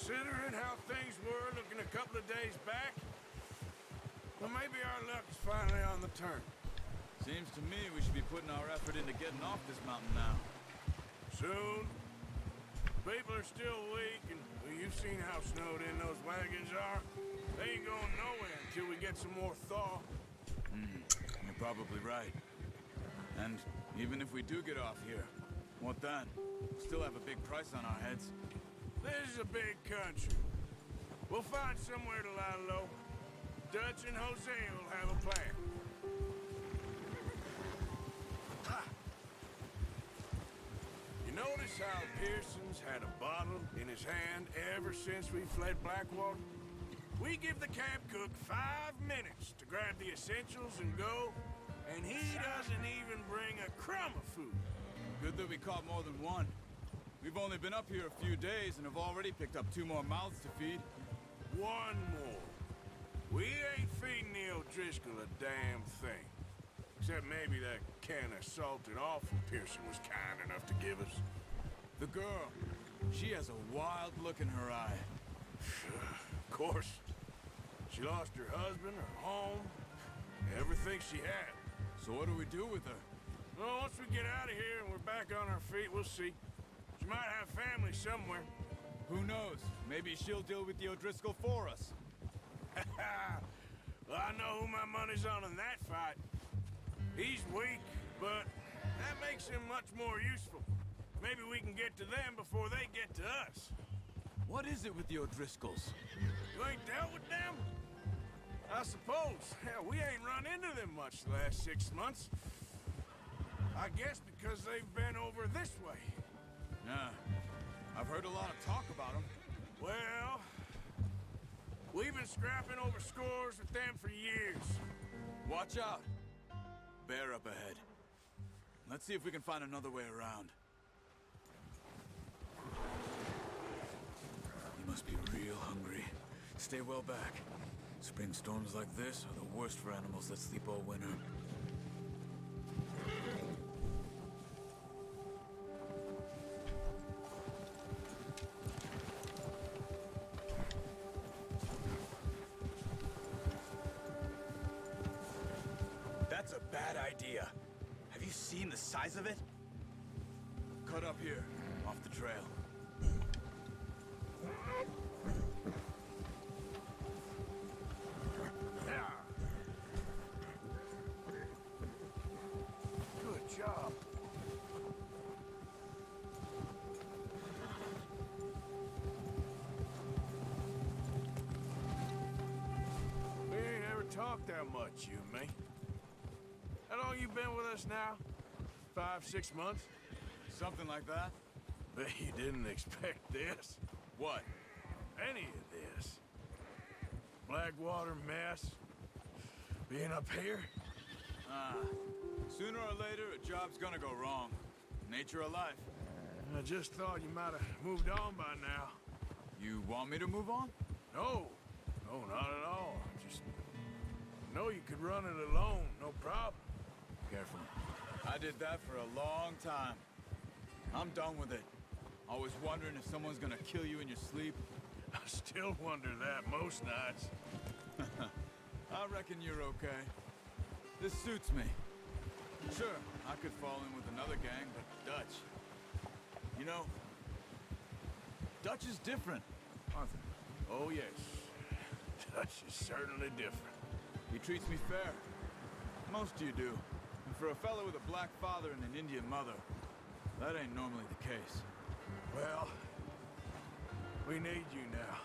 Considering how things were looking a couple of days back, well, maybe our luck's finally on the turn. Seems to me we should be putting our effort into getting off this mountain now. Soon. People are still weak, and well, you've seen how snowed in those wagons are. They ain't going nowhere until we get some more thaw. You're probably right. And even if we do get off here, what then? Still have a big price on our heads. This is a big country. We'll find somewhere to lie low. Dutch and Jose will have a plan. Ha! You notice how Pearson's had a bottle in his hand ever since we fled Blackwater? We give the camp cook 5 minutes to grab the essentials and go, and he doesn't even bring a crumb of food. Good that we caught more than one. We've only been up here a few days and have already picked up 2 more mouths to feed. 1 more. We ain't feeding the O'Driscoll a damn thing. Except maybe that can of salted offal Pearson was kind enough to give us. The girl, she has a wild look in her eye. Of course. She lost her husband, her home, everything she had. So what do we do with her? Well, once we get out of here and we're back on our feet, we'll see. She might have family somewhere. Who knows? Maybe she'll deal with the O'Driscoll for us. Well, I know who my money's on in that fight. He's weak, but that makes him much more useful. Maybe we can get to them before they get to us. What is it with the O'Driscolls? You ain't dealt with them? I suppose. Hell, we ain't run into them much the last 6 months. I guess because they've been over this way. Yeah, I've heard a lot of talk about them. Well, we've been scrapping over scores with them for years. Watch out. Bear up ahead. Let's see if we can find another way around. You must be real hungry. Stay well back. Spring storms like this are the worst for animals that sleep all winter. That's a bad idea. Have you seen the size of it? Cut up here, off the trail. Yeah. Good job. We ain't ever talked that much, you and me. How long you been with us now? 5, 6 months? Something like that? Bet you didn't expect this. What? Any of this. Blackwater mess. Being up here. Sooner or later, a job's gonna go wrong. Nature of life. I just thought you might have moved on by now. You want me to move on? No. No, not at all. Just know you could run it alone, no problem. Careful. I did that for a long time. I'm done with it. Always wondering if someone's gonna kill you in your sleep. I still wonder that most nights. I reckon you're okay. This suits me. Sure, I could fall in with another gang, but Dutch. You know, Dutch is different, Arthur. Oh, yes. Dutch is certainly different. He treats me fair. Most of you do. And for a fellow with a black father and an Indian mother, that ain't normally the case. Well, we need you now.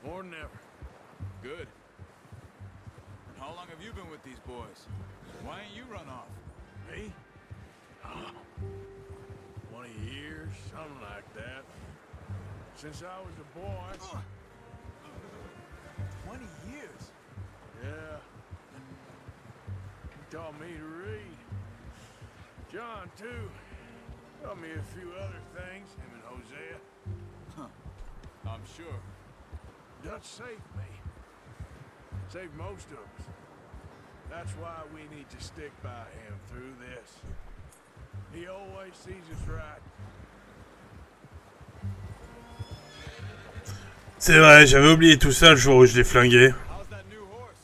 More than ever. Good. And how long have you been with these boys? Why ain't you run off? Me? Oh, 20 years, something like that. Since I was a boy. 20 years? Yeah. He taught me to read. John, too. Taught me a few other things, him and Hosea. Huh. I'm sure. Dutch saved me. Saved most of us. That's why we need to stick by him through this. He always sees us right. C'est vrai, j'avais oublié tout ça le jour où je l'ai flingué. How's that new horse?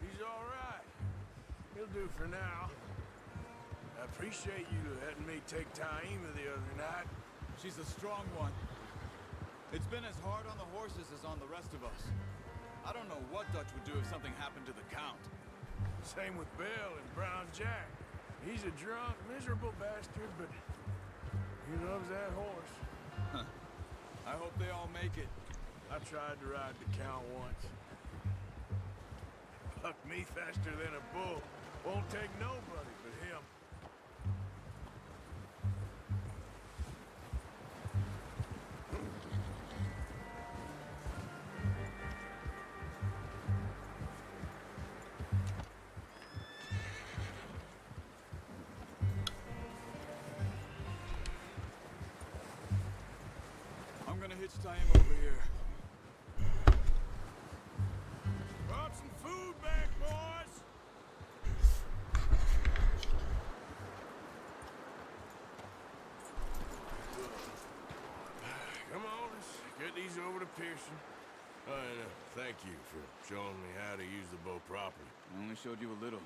He's all right. He'll do for now. I appreciate you letting me take Taima the other night. She's a strong one. It's been as hard on the horses as on the rest of us. I don't know what Dutch would do if something happened to the Count. Same with Bill and Brown Jack. He's a drunk, miserable bastard, but he loves that horse. I hope they all make it. I tried to ride the Count once. Bucked me faster than a bull. Won't take nobody but him. I'm gonna hitch Taima over here. Brought some food back, boys. Come on, let's get these over to Pearson. And thank you for showing me how to use the bow properly. I only showed you a little.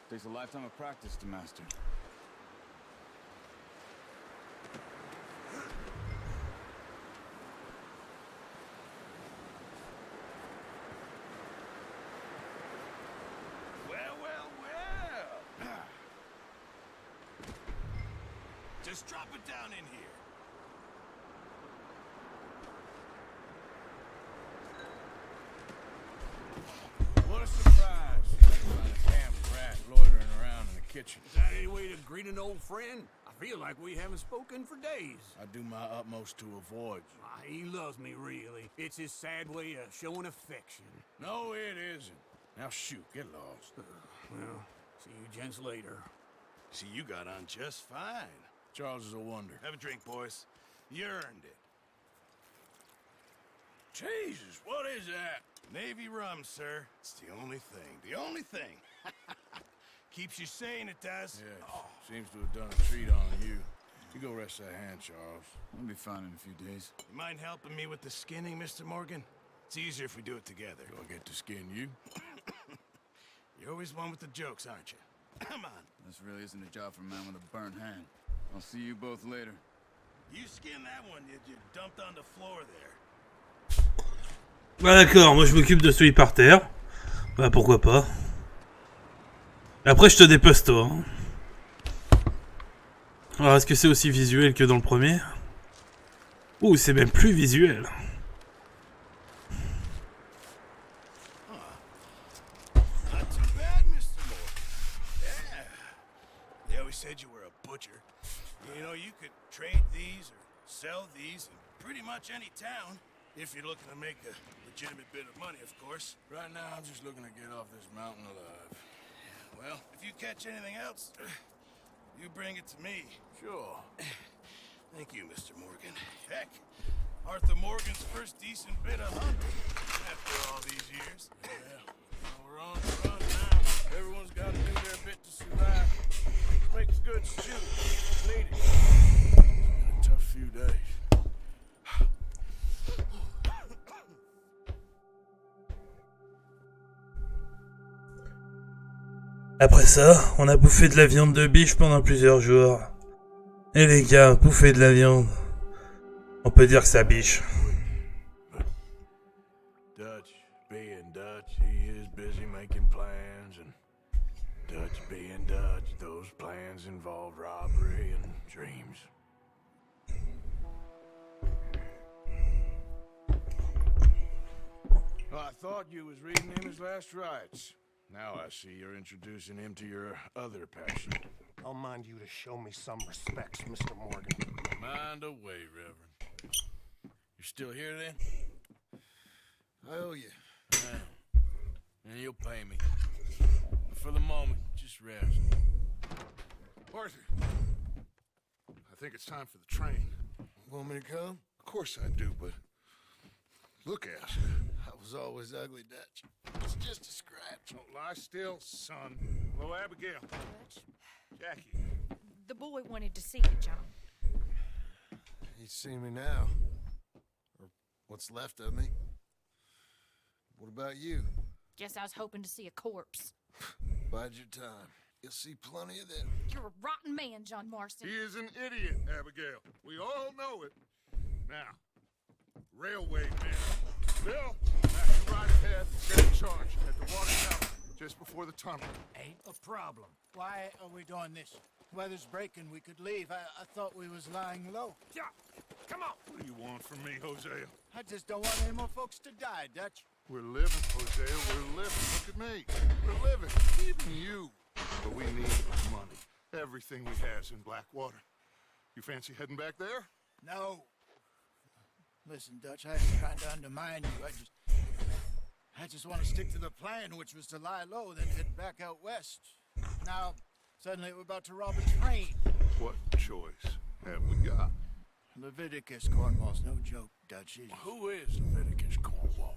Takes a lifetime of practice to master. Well. Just drop it down in here. What a surprise. Find a camp rat loitering around in the kitchen. Is that any way to greet an old friend? I feel like we haven't spoken for days. I do my utmost to avoid you. He loves me, really. It's his sad way of showing affection. No, it isn't. Now shoot, get lost. Well, see you gents later. See, you got on just fine. Charles is a wonder. Have a drink, boys. You earned it. Jesus, what is that? Navy rum, sir. It's the only thing. The only thing. Keeps you sane, it does. Yeah, seems to have done a treat on you. You go rest that hand, Charles. I'll be fine in a few days. You mind helping me with the skinning, Mr. Morgan? It's easier if we do it together. Do I get to skin you? You're always one with the jokes, aren't you? Come on. This really isn't a job for a man with a burnt hand. I'll see you both later. You skinned that one you dumped on the floor there. Bah d'accord, moi je m'occupe de celui par terre. Bah pourquoi pas. Après je te dépece toi. Hein. Alors est-ce que c'est aussi visuel que dans le premier? Ouh, c'est même plus visuel. Not too bad, Mr. Moore. Yeah. They always said you were a butcher. You know, you could trade these or sell these in pretty much any town. If you're looking to make a legitimate bit of money, of course. Right now, I'm just looking to get off this mountain alive. Well, if you catch anything else, you bring it to me. Sure. Thank you, Mr. Morgan. Heck, Arthur Morgan's first decent bit of hunting after all these years. Yeah, well, we're on the run now. Everyone's got to do their bit to survive. Make a good stew. Need it. It's been a tough few days. Après ça, on a bouffé de la viande de biche pendant plusieurs jours. Et les gars, bouffer de la viande, on peut dire que ça biche. Dutch being Dutch, he is busy making plans, and Dutch being Dutch, those plans involve robbery and dreams. Well, I thought you was reading him his last rites. Now I see you're introducing him to your other passion. I'll mind you to show me some respects, Mr. Morgan. Mind away, Reverend. You're still here then? I owe you. Yeah. And you'll pay me. But for the moment, just rest. Arthur, I think it's time for the train. Want me to come? Of course I do, but look at you. I was always ugly, Dutch. It's just a scratch. Don't lie still, son. Hello, Abigail. Jackie. The boy wanted to see you, John. You see me now. Or what's left of me. What about you? Guess I was hoping to see a corpse. Bide your time. You'll see plenty of them. You're a rotten man, John Marston. He is an idiot, Abigail. We all know it. Now, railway man. Bill, now you ride ahead, get in charge at the water tower, just before the tunnel. Ain't a problem. Why are we doing this? Weather's breaking, we could leave. I thought we was lying low. Yeah, come on. What do you want from me, Hosea? I just don't want any more folks to die, Dutch. We're living, Hosea, we're living. Look at me. We're living. Even you. But we need money. Everything we has in Blackwater. You fancy heading back there? No. Listen, Dutch, I ain't trying to undermine you. I just want to stick to the plan, which was to lie low, then head back out west. Now, suddenly we're about to rob a train. What choice have we got? Leviticus Cornwall's no joke, Dutch. Who is Leviticus Cornwall?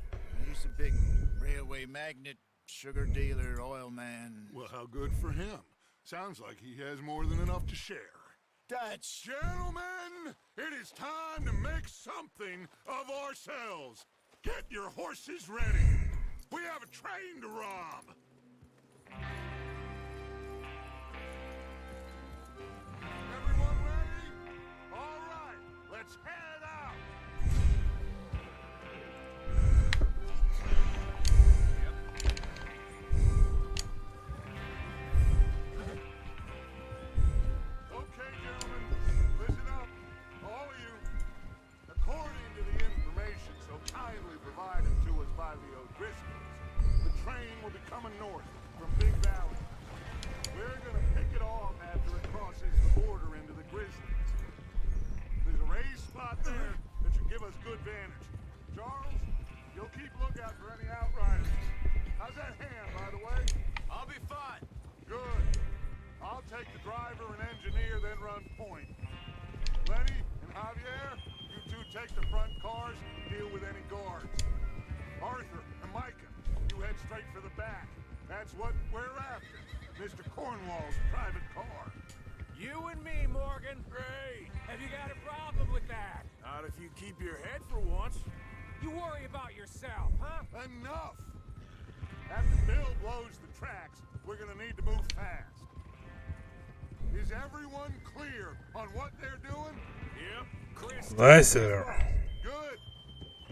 He's a big railway magnate, sugar dealer, oil man. Well, how good for him. Sounds like he has more than enough to share. Dutch! Gentlemen, it is time to make something of ourselves. Get your horses ready. We have a train to rob. Everyone ready? All right, let's head out. Okay, gentlemen, listen up, all of you. According to the information so kindly provided to us by the O'Driscolls, the train will be coming north from Big Valley. We're gonna pick it off after it crosses the border into the Grizzlies. There's a raised spot there that should give us good vantage. Charles, you'll keep lookout for any outriders. How's that hand, by the way? I'll be fine. Good. I'll take the driver and engineer, then run point. Lenny and Javier, you two take the front cars and deal with any guards. Arthur and Micah, you head straight for the back. That's what we're after. Mr. Cornwall's private car. You and me, Morgan. Great. Have you got a problem with that? Not if you keep your head for once. You worry about yourself, huh? Enough! After Bill blows the tracks, we're gonna need to move fast. Is everyone clear on what they're doing? Yep. Chris. Ouais, sir. Good.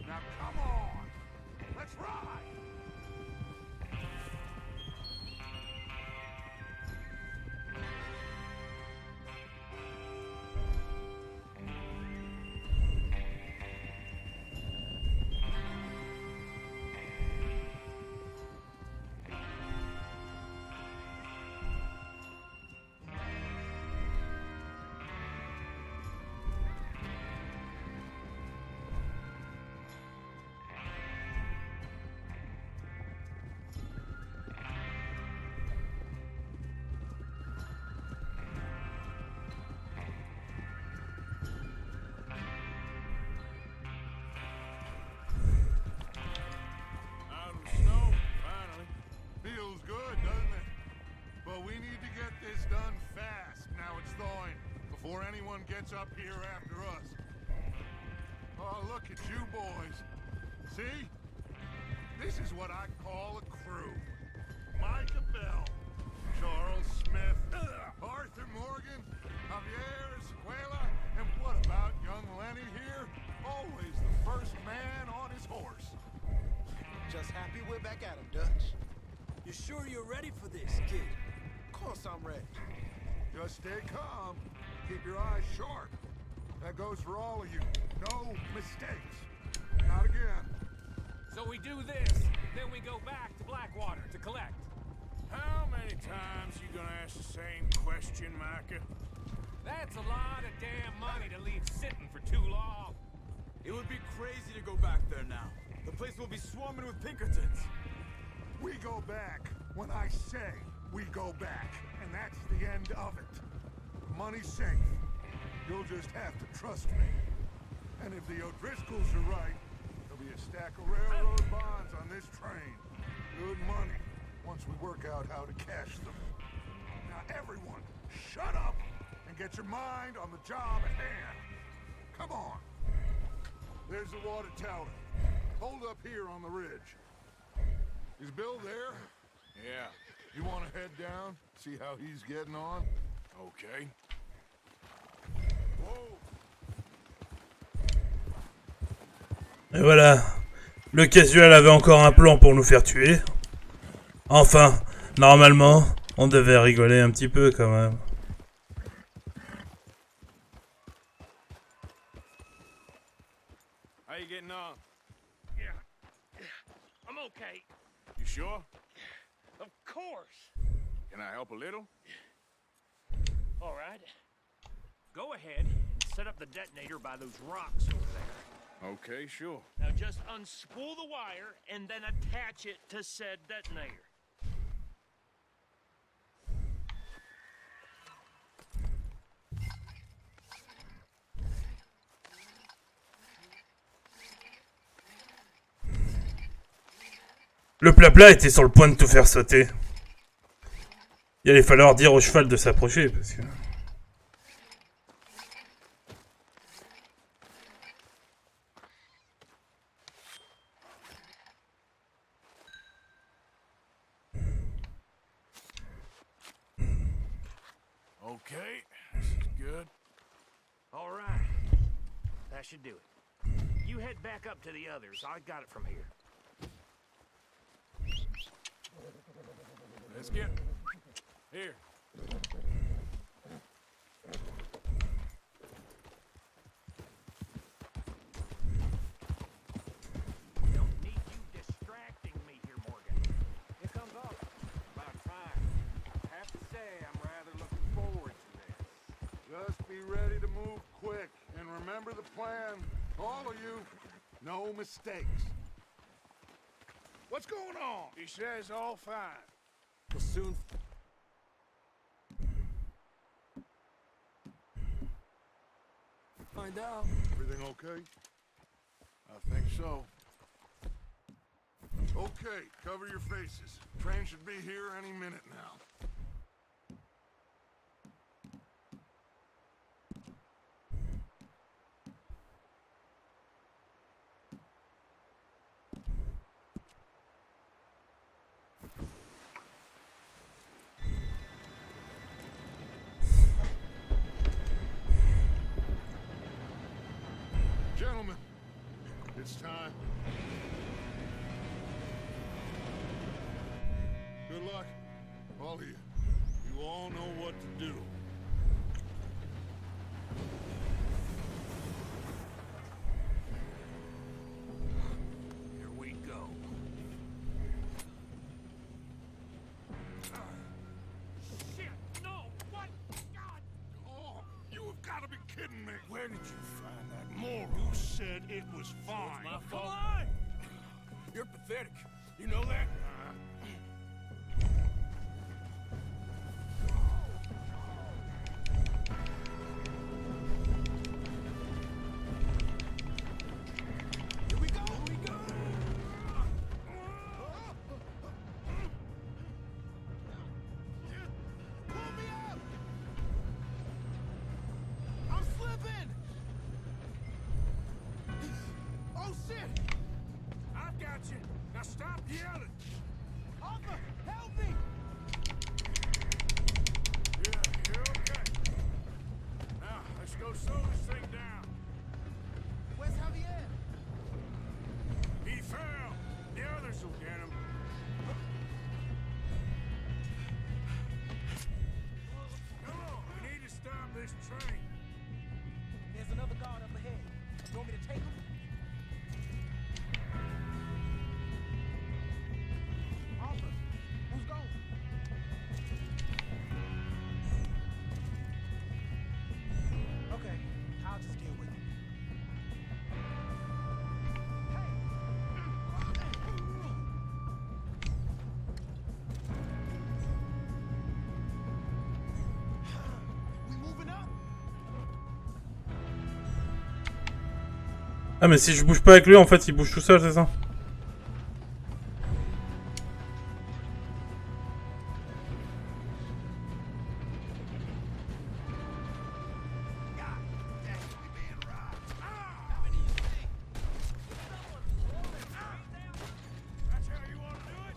Now come on. Let's ride. Out of the snow, finally. Feels good, doesn't it? But we need to get this done fast. Now it's thawing, before anyone gets up here after us. Oh, look at you boys. See? This is what I call a crew. Micah Bell, Charles Smith, Arthur Morgan, Javier Escuela, and what about young Lenny here? Always the first man on his horse. Just happy we're back at him, Dutch. You sure you're ready for this, kid? Of course I'm ready. Just stay calm. Keep your eyes sharp. That goes for all of you. No mistakes. Not again. So we do this, then we go back to Blackwater to collect. How many times you gonna ask the same question, Micah? That's a lot of damn money to leave sitting for too long. It would be crazy to go back there now. The place will be swarming with Pinkertons. We go back when I say we go back, and that's the end of it. Money's safe. You'll just have to trust me. And if the O'Driscolls are right, there'll be a stack of railroad bonds on this train. Good money, once we work out how to cash them. Now everyone, shut up and get your mind on the job at hand. Come on. There's the water tower. Hold up here on the ridge. Is Bill there? Yeah. You want to head down? See how he's getting on? Okay. Et voilà. Le casual avait encore un plan pour nous faire tuer. Enfin, normalement, on devait rigoler un petit peu quand même. How you getting on? Yeah. I'm okay. You sure? Of course. Can I help a little? All right. Go ahead and set up the detonator by those rocks over there. Okay, sure. Now just unspool the wire and then attach it to said detonator. Le blabla était sur le point de tout faire sauter. Il allait falloir dire au cheval de s'approcher parce que... Okay, this is good. All right. That should do it. You head back up to the others. I got it from here. Let's get here. Don't need you distracting me here, Morgan. Here comes Oliver. About time. I have to say, I'm rather looking forward to this. Just be ready to move quick. And remember the plan. All of you. No mistakes. What's going on? He says all fine. We'll soon... find out. Everything okay? I think so. Okay, cover your faces. Train should be here any minute now. Gentlemen, it's time. Good luck, all of you. You all know what to do. Here we go. Shit! No! What? God! Oh, you have got to be kidding me. Where did you find that moron? You said it was fine. My fault. Come on! You're pathetic. You know that? Here we go. Here we go. Pull me up. I'm slipping. Oh shit. I've got you. Now stop yelling. Arthur, help me. Yeah, you're okay. Now, let's go slow this thing down. Where's Javier? He fell. The others will get him. Come on, we need to stop this train. There's another guard up ahead. You want me to take him? Arthur, who's going? Okay, I'll just deal with it. We moving up? Ah mais si je bouge pas avec lui, en fait, il bouge tout seul, c'est ça? That's how you want to do it?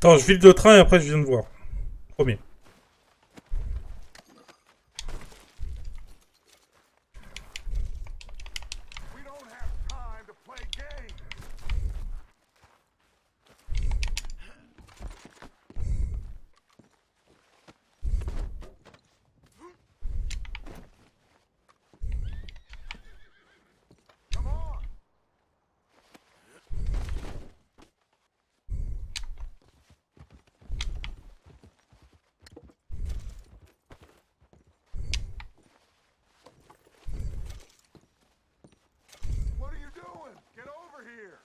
Attends, je file le train et après je viens de voir. Promis. We don't have time to play games. Come on. What are you doing? Get over here.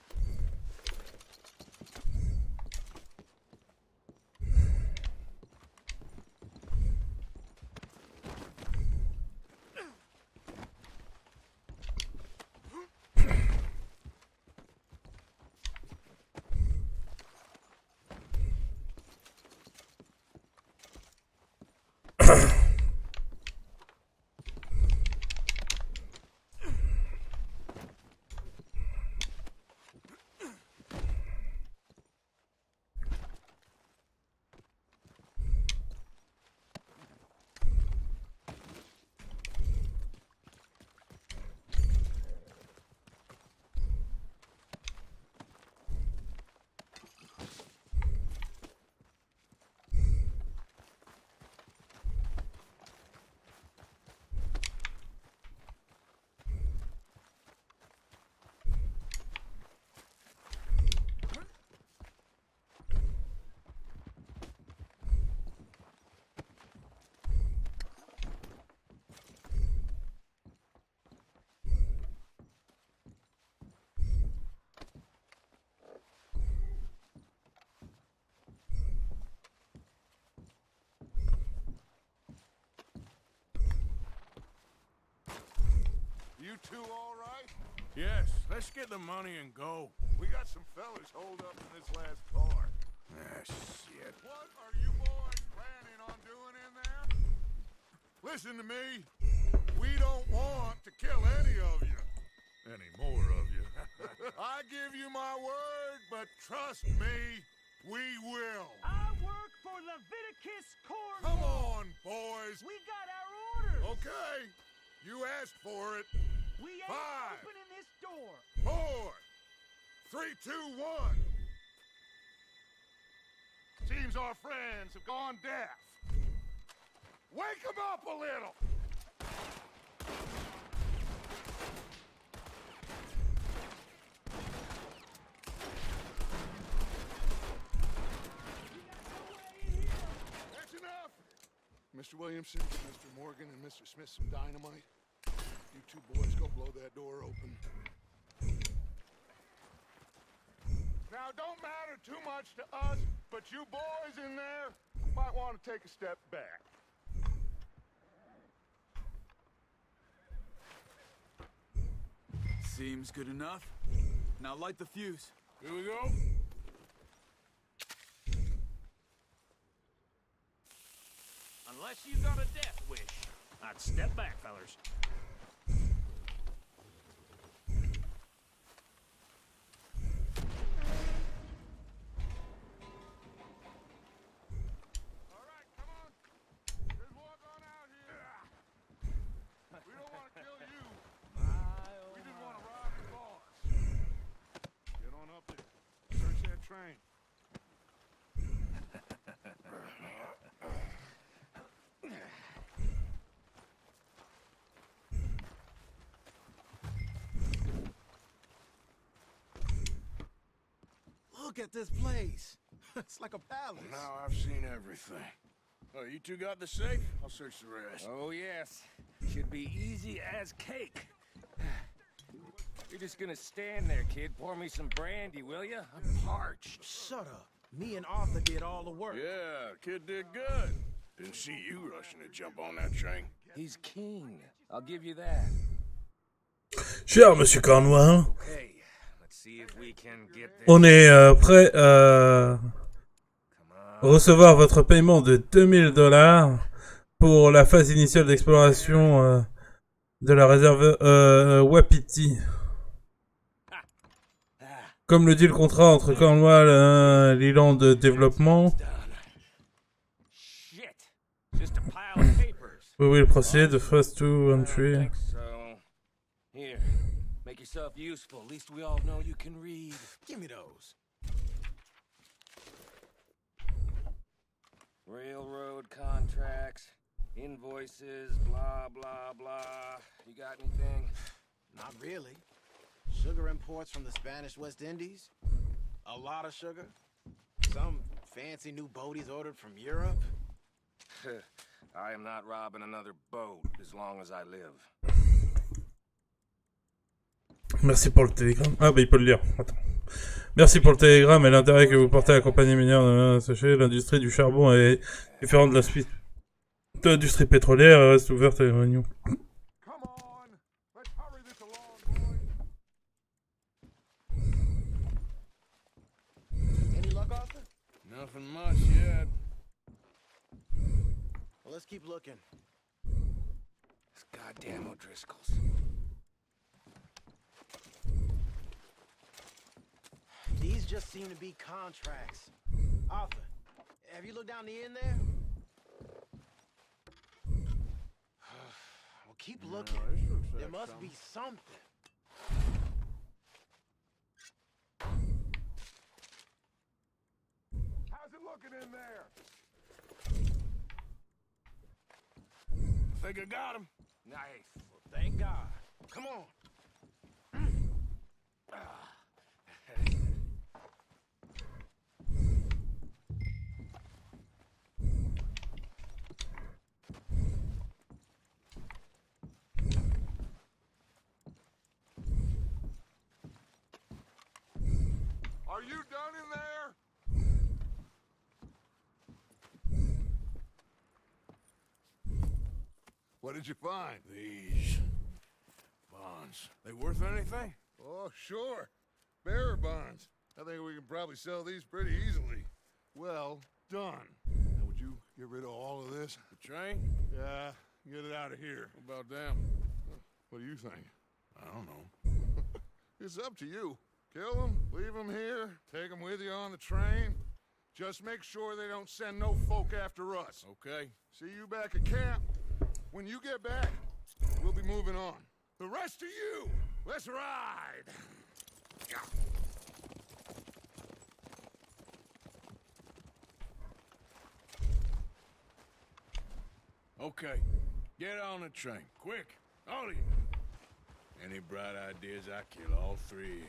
You two all right? Yes, let's get the money and go. We got some fellas holed up in this last car. Ah, shit. What are you boys planning on doing in there? Listen to me. We don't want to kill any of you. Any more of you. I give you my word, but trust me, we will. I work for Leviticus Corps. Come on, boys. We got our orders. Okay. You asked for it. We ain't 5, opening this door. 4, 3, 2, 1. Seems our friends have gone deaf. Wake them up a little. That's enough. Mr. Williamson, Mr. Morgan, and Mr. Smith some dynamite. You two boys go blow that door open. Now, don't matter too much to us, but you boys in there might want to take a step back. Seems good enough. Now light the fuse. Here we go. Unless you got a death wish. I'd step back, fellers. All right, come on. Just walk on out here. We don't want to kill you. We just want to rob the boss. Get on up there. Search that train. Look at this place. It's like a palace. Now I've seen everything. Oh, you two got the safe? I'll search the rest. Oh, yes. Should be easy as cake. You're just gonna stand there, kid. Pour me some brandy, will you? I'm parched. Shut up. Me and Arthur did all the work. Yeah, kid did good. Didn't see you rushing to jump on that train. He's keen. I'll give you that. Cher Monsieur Cornwall, Okay, let's see if we can get this. on est prêt à recevoir votre paiement de 2000 $ pour la phase initiale d'exploration de la réserve Wapiti. Comme le dit le contrat entre Cornwall et l'îland de développement. Shit. Just a pile of papers. We will proceed the first two entry. I think so. Here. Make yourself useful. At least we all know you can read. Give me those. Railroad contracts, invoices, blah, blah, blah. You got anything? Not really. Sugar imports from the Spanish West Indies. A lot of sugar. Some fancy new boat he's ordered from Europe. I am not robbing another boat as long as I live. Merci pour le télégramme. Ah bah il peut le lire. Attends. Merci pour le télégramme et l'intérêt que vous portez à la compagnie minière. Sachez, l'industrie du charbon est différente de l'industrie pétrolière. Elle reste ouverte à les réunions. Nothing much yet. Well, let's keep looking. This goddamn O'Driscolls. These just seem to be contracts. Arthur, have you looked down the end there? Well, keep looking. There must be something. How's it looking in there? Think I got him. Nice. Well, thank God. Come on. Are you done in there? What did you find? These bonds. They worth anything? Oh, sure. Bearer bonds. I think we can probably sell these pretty easily. Well done. Now, would you get rid of all of this? The train? Yeah, get it out of here. What about them? What do you think? I don't know. It's up to you. Kill them, leave them here, take them with you on the train. Just make sure they don't send no folk after us. Okay. See you back at camp. When you get back, we'll be moving on. The rest of you, let's ride! Okay. Get on the train. Quick. All of you. Any bright ideas, I kill all three.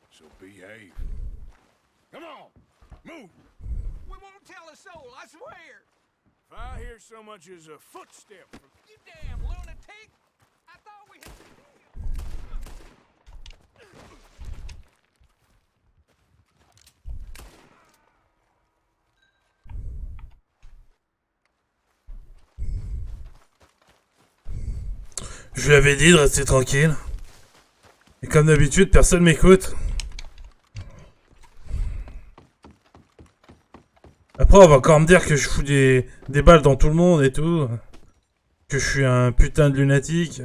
So behave. Come on. Move. We won't tell a soul, I swear. If I hear so much as a footstep from... You damn lunatic! I thought we had... Je lui avais dit de rester tranquille. Et comme d'habitude, personne m'écoute. Après, on va encore me dire que je fous des balles dans tout le monde et tout. Que je suis un putain de lunatique.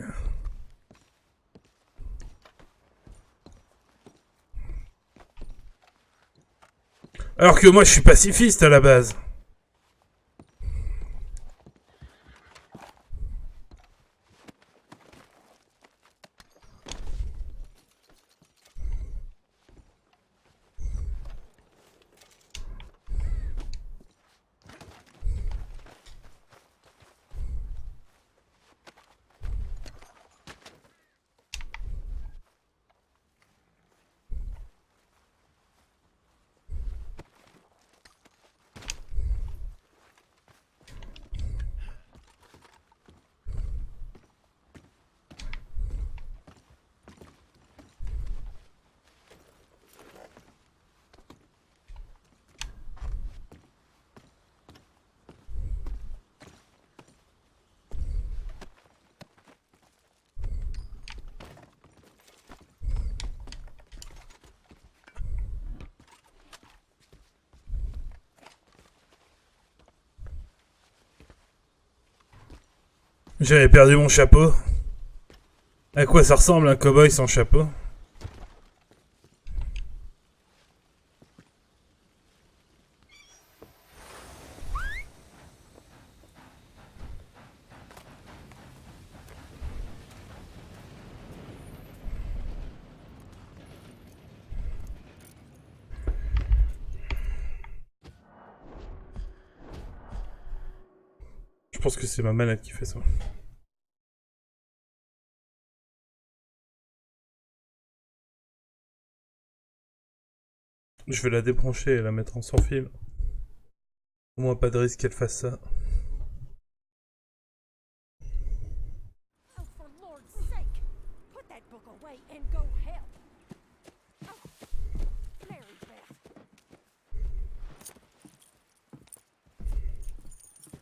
Alors que moi, je suis pacifiste à la base. J'avais perdu mon chapeau. À quoi ça ressemble un cow-boy sans chapeau? pense que c'est ma manette qui fait ça. Je vais la débrancher et la mettre en sans fil. Au moins pas de risque qu'elle fasse ça. Oh, for Lord's sake! Put that book away and go help. Oh, Mary Beth.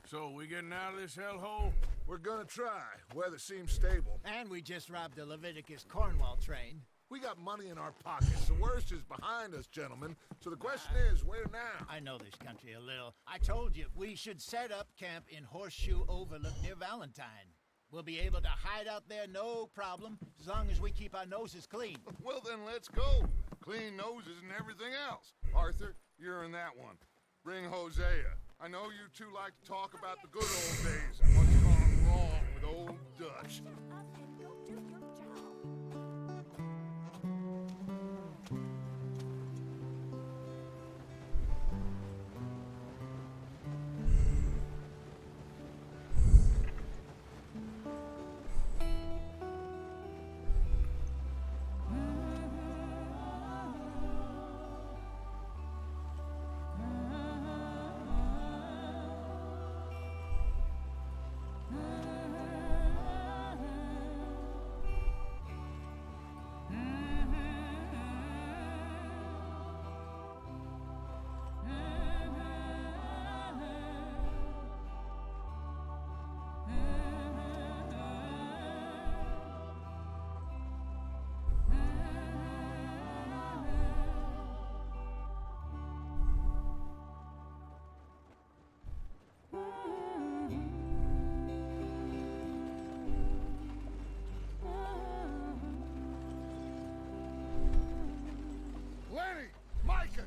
So, we getting out of this hellhole? We're gonna try. Weather seems stable. And we just robbed the Leviticus Cornwall train. We got money in our pockets. The worst is behind us, gentlemen. So the question is, where now? I know this country a little. I told you, we should set up camp in Horseshoe Overlook near Valentine. We'll be able to hide out there, no problem, as long as we keep our noses clean. Well, then let's go. Clean noses and everything else. Arthur, you're in that one. Bring Hosea. I know you two like to talk about the good old days and what's gone wrong with old Dutch. And go do your job.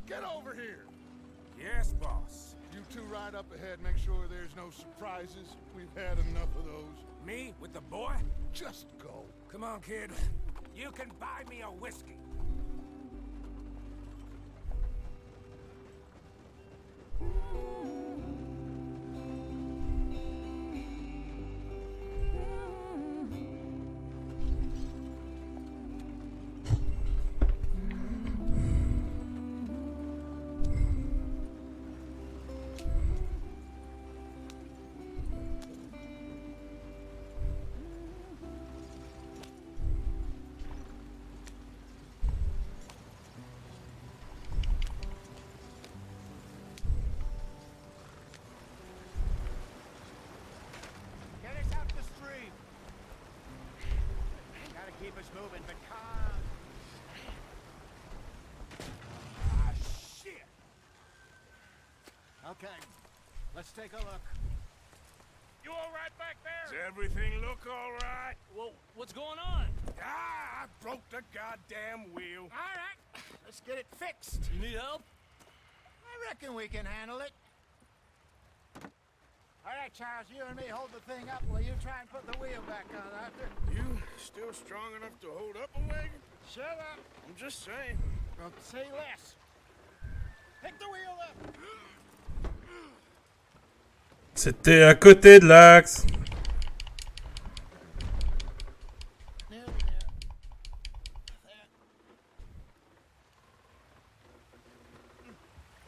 Get over here! Yes, boss. You two ride up ahead, make sure there's no surprises. We've had enough of those. Me with the boy? Just go. Come on, kid. You can buy me a whiskey. Keep us moving, but calm. Ah, shit! Okay, let's take a look. You all right back there? Does everything look all right? Well, what's going on? Ah, I broke the goddamn wheel. All right, let's get it fixed. You need help? I reckon we can handle it. All right, Charles, you and me hold the thing up while you try and put the wheel back on, Arthur. You still strong enough to hold up a wagon? Shut up. I'm just saying. Don't say less. Pick the wheel up. C'était à côté de l'axe. Nearly there.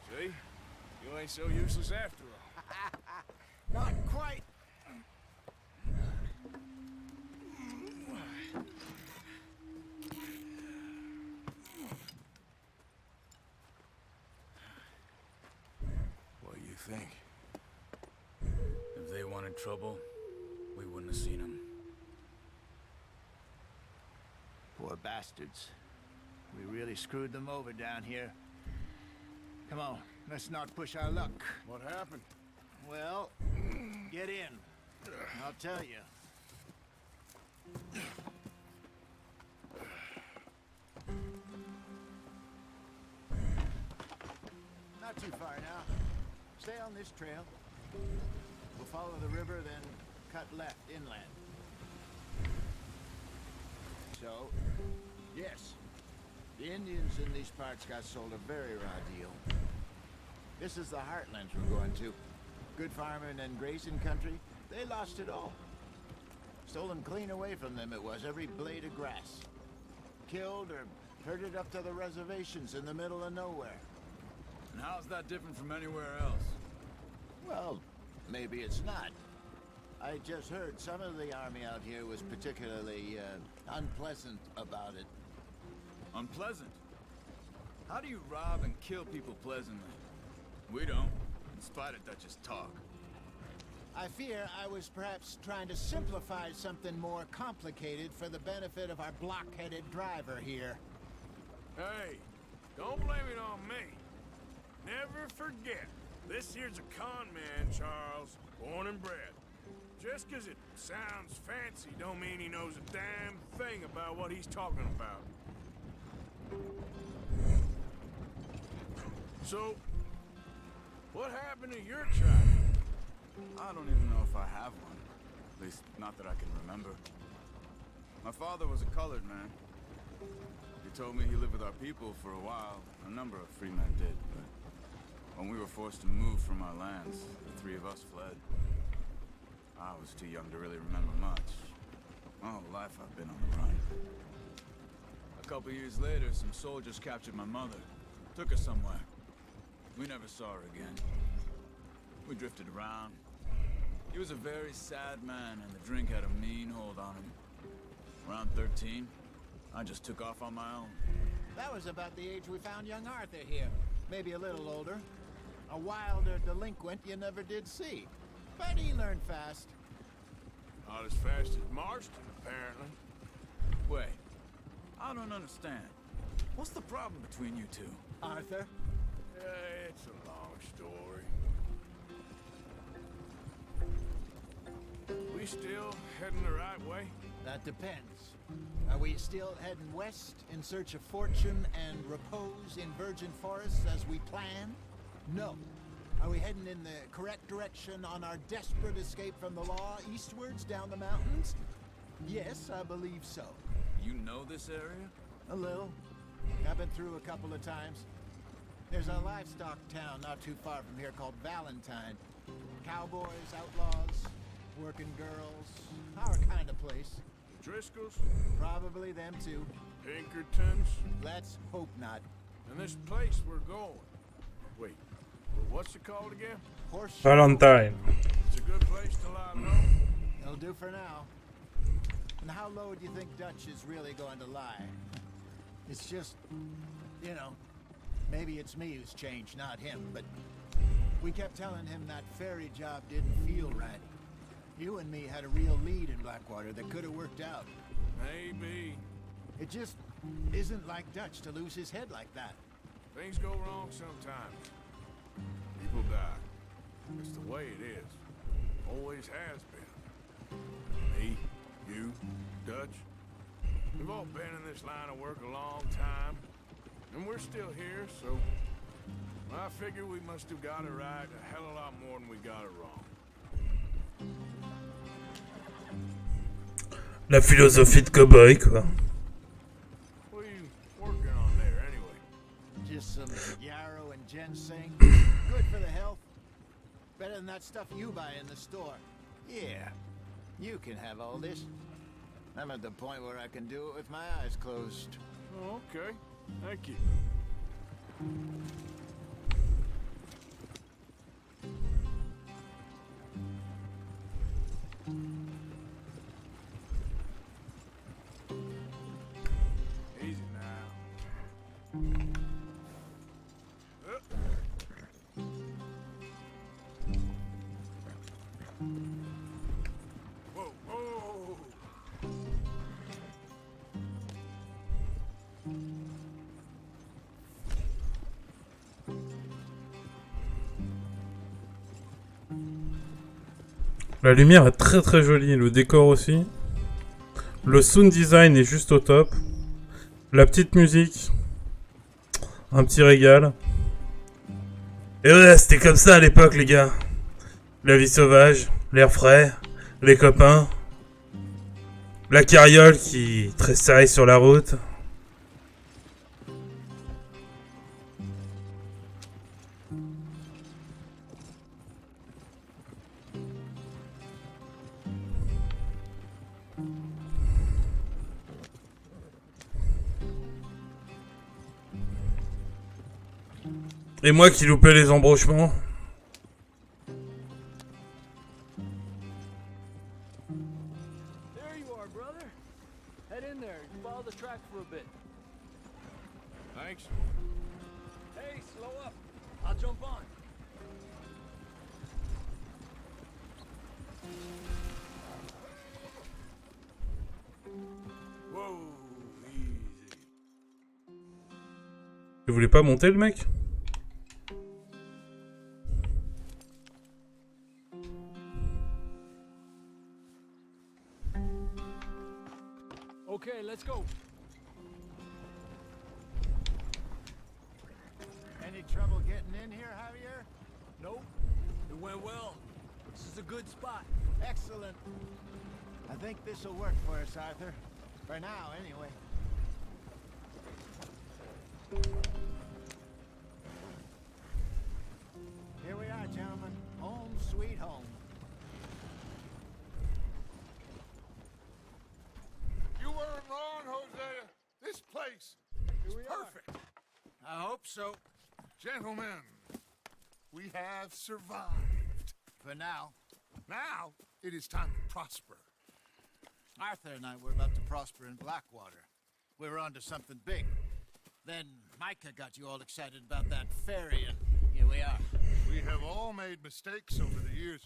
See? You ain't so useless after all. Not quite. What do you think? If they wanted trouble, we wouldn't have seen them. Poor bastards. We really screwed them over down here. Come on, let's not push our luck. What happened? Well, get in. I'll tell you. Not too far now. Stay on this trail. We'll follow the river, then cut left inland. So, yes, the Indians in these parts got sold a very raw deal. This is the heartlands we're going to. Good farming and grazing country, they lost it all. Stolen clean away from them it was, every blade of grass. Killed or herded up to the reservations in the middle of nowhere. And how's that different from anywhere else? Well, maybe it's not. I just heard some of the army out here was particularly unpleasant about it. Unpleasant? How do you rob and kill people pleasantly? We don't, in spite of Dutch's talk. I fear I was perhaps trying to simplify something more complicated for the benefit of our block-headed driver here. Hey, don't blame it on me. Never forget, this here's a con man, Charles, born and bred. Just 'cause it sounds fancy don't mean he knows a damn thing about what he's talking about. So, what happened to your tribe? I don't even know if I have one. At least, not that I can remember. My father was a colored man. He told me he lived with our people for a while. A number of free men did, but when we were forced to move from our lands, the three of us fled. I was too young to really remember much. My whole life I've been on the run. A couple years later, some soldiers captured my mother. Took her somewhere. We never saw her again. We drifted around. He was a very sad man, and the drink had a mean hold on him. Around 13, I just took off on my own. That was about the age we found young Arthur here. Maybe a little older. A wilder delinquent you never did see. But he learned fast. Not as fast as Marston, apparently. Wait, I don't understand. What's the problem between you two? Arthur? It's a long story. We still heading the right way? That depends. Are we still heading west in search of fortune and repose in virgin forests as we planned? No. Are we heading in the correct direction on our desperate escape from the law eastwards down the mountains? Yes, I believe so. You know this area? A little. I've been through a couple of times. There's a livestock town not too far from here called Valentine. Cowboys, outlaws, working girls, our kind of place. The Driscolls? Probably them too. Pinkertons? Let's hope not. And this place we're going. Wait, what's it called again? Horseshoe. Valentine. It's a good place to lie low. It'll do for now. And how low do you think Dutch is really going to lie? It's just, you know, maybe it's me who's changed, not him, but we kept telling him that ferry job didn't feel right. You and me had a real lead in Blackwater that could have worked out. Maybe. It just isn't like Dutch to lose his head like that. Things go wrong sometimes. People die. It's the way it is. Always has been. Me, you, Dutch. We've all been in this line of work a long time. And we're still here, so I figure we must have got it right a hell of a lot more than we got it wrong. La philosophie de cowboy, quoi. What are you working on there, anyway? Just some yarrow and ginseng. Good for the health. Better than that stuff you buy in the store. Yeah, you can have all this. I'm at the point where I can do it with my eyes closed. Oh, okay. Thank you. Easy now. Whoa, whoa. La lumière est très très jolie, le décor aussi. Le sound design est juste au top. La petite musique, un petit régal. Et ouais, c'était comme ça à l'époque, les gars. La vie sauvage, l'air frais, les copains. La carriole qui tressaille sur la route. Et moi qui loupais les embauchements. There you are, brother. Head in there. Follow the track for a bit. Thanks. Hey, slow up. I'll jump on. Whoa, easy. Tu voulais pas monter le mec? Okay, let's go. Any trouble getting in here, Javier? Nope. It went well. This is a good spot. Excellent. I think this will work for us, Arthur. For now, anyway. Here we are, gentlemen. Home sweet home. You weren't wrong, Hosea. This place is perfect. I hope so. Gentlemen, we have survived. For now. Now, it is time to prosper. Arthur and I were about to prosper in Blackwater. We were onto something big. Then Micah got you all excited about that ferry, and here we are. We have all made mistakes over the years.